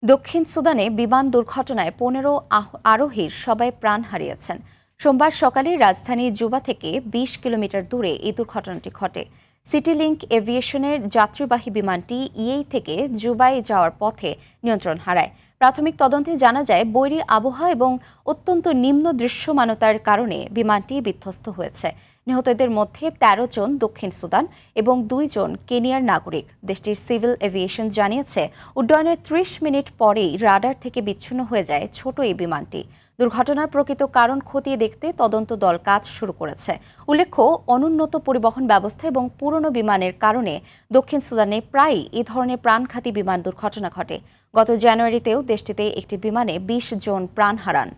দক্ষিণ সুদানে বিমান দুর্ঘটনায় ১৫ আরোহীর সবাই প্রাণ হারিয়েছেন। সোমবার সকালে রাজধানী জুবা থেকে ২০ কিলোমিটার দূরে এই দুর্ঘটনাটি ঘটে। সিটিলিংক এভিয়েশনের যাত্রীবাহী বিমানটি ইয়েই থেকে জুবাই যাওয়ার পথে নিয়ন্ত্রণ হারায়। প্রাথমিক তদন্তে জানা যায়, বৈরী আবহাওয়া এবং অত্যন্ত নিম্ন দৃশ্যমানতার কারণে বিমানটি বিধ্বস্ত হয়েছে। নিহতদের মধ্যে ১৩ জন দক্ষিণ সুদান এবং ২ জন কেনিয়ার নাগরিক। দেশটির সিভিল এভিয়েশন জানিয়েছে, উড্ডয়নের ৩০ মিনিট পরেই রাডার থেকে বিচ্ছিন্ন হয়ে যায় ছোট এই বিমানটি। দুর্ঘটনার প্রকৃত কারণ খতিয়ে দেখতে তদন্ত দল কাজ শুরু করেছে। উল্লেখ্য, অনুন্নত পরিবহন ব্যবস্থা এবং পুরনো বিমানের কারণে দক্ষিণ সুদানে প্রায়ই এ ধরনের প্রাণঘাতী বিমান দুর্ঘটনা ঘটে। গত জানুয়ারিতেও দেশটিতে একটি বিমানে ২০ জন প্রাণ হারান।